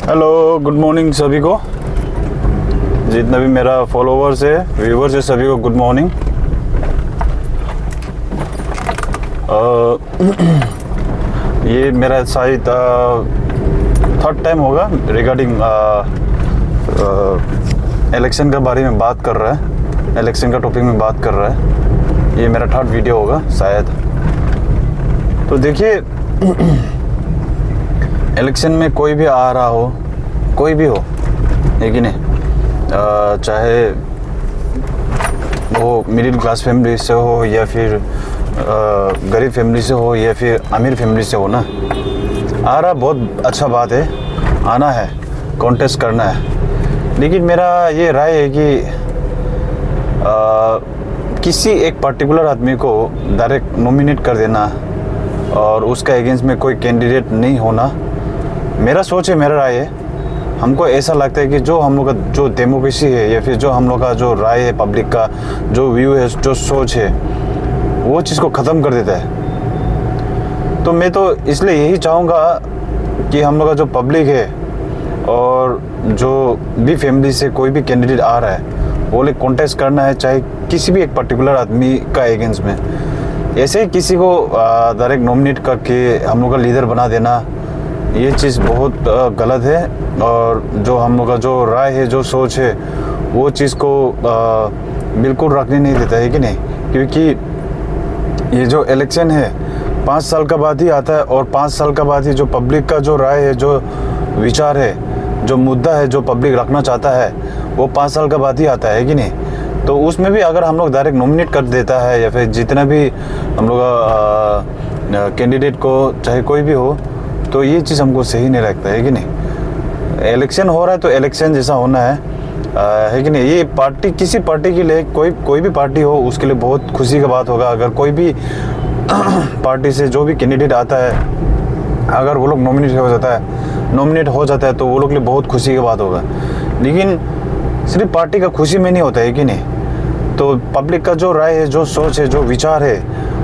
Hello, good morning सभी को। जितना भी मेरा फॉलोवर्स है, व्यूवर्स है, सभी को गुड मॉर्निंग। ये मेरा शायद थर्ड टाइम होगा रिगार्डिंग इलेक्शन के बारे में बात कर रहा है, इलेक्शन का टॉपिक में बात कर रहा है। ये मेरा थर्ड वीडियो होगा शायद। तो देखिए, इलेक्शन में कोई भी आ रहा हो, कोई भी हो, है कि नहीं, चाहे वो मिडिल क्लास फैमिली से हो या फिर गरीब फैमिली से हो या फिर अमीर फैमिली से हो ना, आ रहा बहुत अच्छा बात है, आना है, कॉन्टेस्ट करना है। लेकिन मेरा ये राय है कि किसी एक पर्टिकुलर आदमी को डायरेक्ट नॉमिनेट कर देना और उसका अगेंस्ट में कोई कैंडिडेट नहीं होना, मेरा सोच है, मेरा राय है। हमको ऐसा लगता है कि जो हम लोग का जो डेमोक्रेसी है या फिर जो हम लोग का जो राय है, पब्लिक का जो व्यू है, जो सोच है, वो चीज़ को ख़त्म कर देता है। तो मैं तो इसलिए यही चाहूँगा कि हम लोग का जो पब्लिक है और जो भी फैमिली से कोई भी कैंडिडेट आ रहा है, वो लोग कॉन्टेस्ट करना है, चाहे किसी भी एक पर्टिकुलर आदमी का अगेंस्ट में। ऐसे ही किसी को डायरेक्ट नॉमिनेट करके हम लोग का लीडर बना देना, ये चीज़ बहुत गलत है। और जो हम लोग का जो राय है, जो सोच है, वो चीज़ को बिल्कुल रखने नहीं देता है कि नहीं। क्योंकि ये जो इलेक्शन है 5 साल का बाद ही आता है और 5 साल का बाद ही जो पब्लिक का जो राय है, जो विचार है, जो मुद्दा है, जो पब्लिक रखना चाहता है, वो 5 साल का बाद ही आता है कि नहीं। तो उसमें भी अगर हम लोग डायरेक्ट नॉमिनेट कर देता है या फिर जितना भी हम लोग कैंडिडेट को, चाहे कोई भी हो, तो ये चीज़ हमको सही नहीं लगता है कि नहीं। इलेक्शन हो रहा है तो इलेक्शन जैसा होना है कि नहीं। ये पार्टी, किसी पार्टी के लिए, कोई भी पार्टी हो, उसके लिए बहुत खुशी का बात होगा अगर कोई भी पार्टी से जो भी कैंडिडेट आता है, अगर वो लोग नॉमिनेट हो जाता है तो वो लोग के लिए बहुत खुशी की बात होगा। लेकिन सिर्फ पार्टी का खुशी में नहीं होता है कि नहीं। तो पब्लिक का जो राय है, जो सोच है, जो विचार है,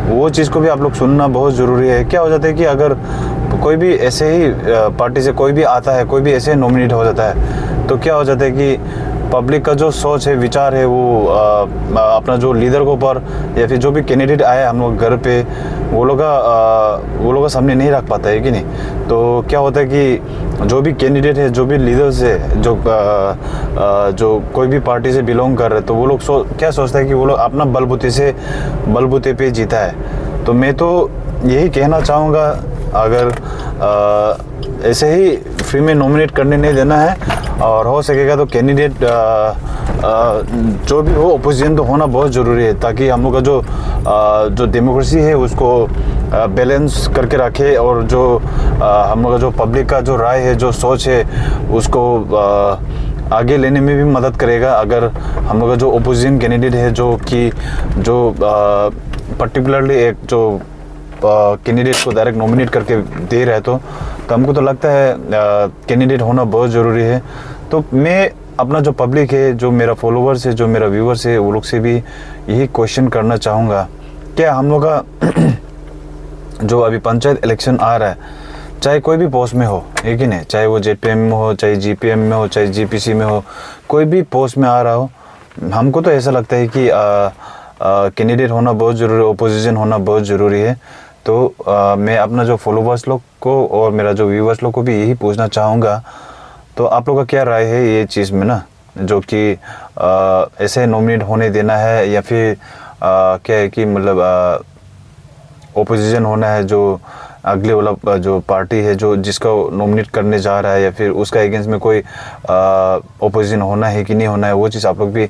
वो चीज़ को भी आप लोग सुनना बहुत ज़रूरी है। क्या हो जाता है कि अगर कोई भी ऐसे ही पार्टी से कोई भी आता है, कोई भी ऐसे नॉमिनेट हो जाता है, तो क्या हो जाता है कि पब्लिक का जो सोच है, विचार है, वो अपना जो लीडर को ऊपर या फिर जो भी कैंडिडेट आए हम लोग घर पे, वो लोग का सामने नहीं रख पाता है कि नहीं। तो क्या होता है कि जो भी कैंडिडेट है, जो भी लीडर्स है, जो कोई भी पार्टी से बिलोंग कर रहे हैं, तो वो लोग क्या सोचता है कि वो लोग अपना बलबूते पे जीता है। तो मैं तो यही कहना चाहूँगा, अगर ऐसे ही फ्री में नॉमिनेट करने नहीं देना है और हो सकेगा तो कैंडिडेट जो भी हो, अपोजिशन तो होना बहुत ज़रूरी है, ताकि हम लोग का जो डेमोक्रेसी है उसको बैलेंस करके रखे और जो हम लोग का जो पब्लिक का जो राय है, जो सोच है, उसको आगे लेने में भी मदद करेगा। अगर हम लोग का जो अपोजिशन कैंडिडेट है, जो पर्टिकुलरली एक जो कैंडिडेट को डायरेक्ट नॉमिनेट करके दे रहा है, तो हमको तो लगता है कैंडिडेट होना बहुत ज़रूरी है। तो मैं अपना जो पब्लिक है, जो मेरा फॉलोवर्स है, जो मेरा व्यूवर्स है, वो लोग से भी यही क्वेश्चन करना चाहूँगा, क्या हम लोग का जो अभी पंचायत इलेक्शन आ रहा है, चाहे कोई भी पोस्ट में हो, है कि नहीं, चाहे वो जेडपीएम में हो, चाहे जीपीएम में हो, चाहे जीपीसी में हो, कोई भी पोस्ट में आ रहा हो, हमको तो ऐसा लगता है कि कैंडिडेट होना बहुत ज़रूरी है, ओपोजिशन होना बहुत ज़रूरी है। तो मैं अपना जो फॉलोवर्स लोग को और मेरा जो व्यूवर्स लोग को भी यही पूछना चाहूँगा, तो आप लोग का क्या राय है ये चीज़ में ना, जो कि ऐसे नॉमिनेट होने देना है या फिर क्या है कि मतलब ओपोजिशन होना है, जो अगले वाला जो पार्टी है, जो जिसका नॉमिनेट करने जा रहा है, या फिर उसका अगेंस्ट में कोई ओपोजिशन होना है कि नहीं होना है, वो चीज़ आप लोग भी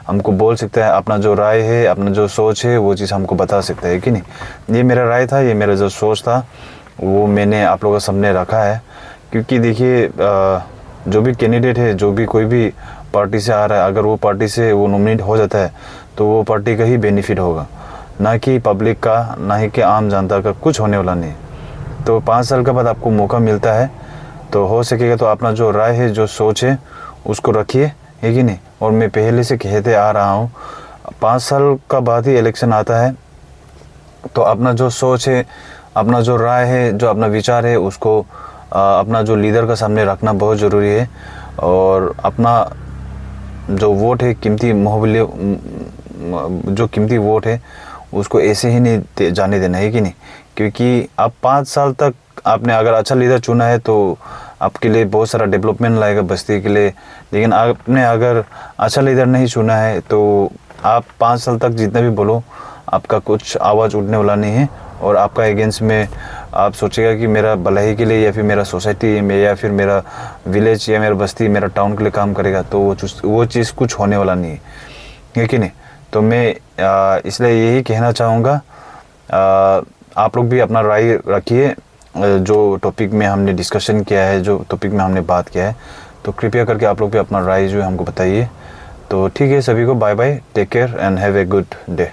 हमको बोल सकते हैं। अपना जो राय है, अपना जो सोच है, वो चीज़ हमको बता सकते हैं कि नहीं। ये मेरा राय था, ये मेरा जो सोच था, वो मैंने आप लोगों के सामने रखा है। क्योंकि देखिए, जो भी कैंडिडेट है, जो भी कोई भी पार्टी से आ रहा है, अगर वो पार्टी से वो नॉमिनेट हो जाता है, तो वो पार्टी का ही बेनिफिट होगा, ना कि पब्लिक का, ना ही कि आम जनता का कुछ होने वाला नहीं। तो 5 साल के बाद आपको मौका मिलता है, तो हो सकेगा तो अपना जो राय है, जो सोच है, उसको रखिए, है कि नहीं। और मैं पहले से कहते आ रहा हूँ, 5 साल का बाद ही इलेक्शन आता है, तो अपना जो सोच है, अपना जो राय है, जो अपना विचार है, उसको अपना जो लीडर का सामने रखना बहुत ज़रूरी है, और अपना जो वोट है, कीमती मोहबिले जो कीमती वोट है उसको ऐसे ही नहीं जाने देना है कि नहीं, क्योंकि आप 5 साल तक आपने अगर अच्छा लीडर चुना है तो आपके लिए बहुत सारा डेवलपमेंट लाएगा बस्ती के लिए, लेकिन आपने अगर अच्छा लीडर नहीं चुना है तो आप 5 साल तक जितना भी बोलो आपका कुछ आवाज़ उठने वाला नहीं है, और आपका अगेंस्ट में आप सोचेगा कि मेरा भलाई के लिए या फिर मेरा सोसाइटी में या फिर मेरा विलेज या मेरा बस्ती मेरा टाउन के लिए काम करेगा, तो वो चीज़ कुछ होने वाला नहीं है कि नहीं। तो मैं इसलिए यही कहना चाहूँगा, आप लोग भी अपना राय रखिए, जो टॉपिक में हमने डिस्कशन किया है, जो टॉपिक में हमने बात किया है, तो कृपया करके आप लोग भी अपना राय जो है हमको बताइए। तो ठीक है, सभी को bye bye, take care and have a good day.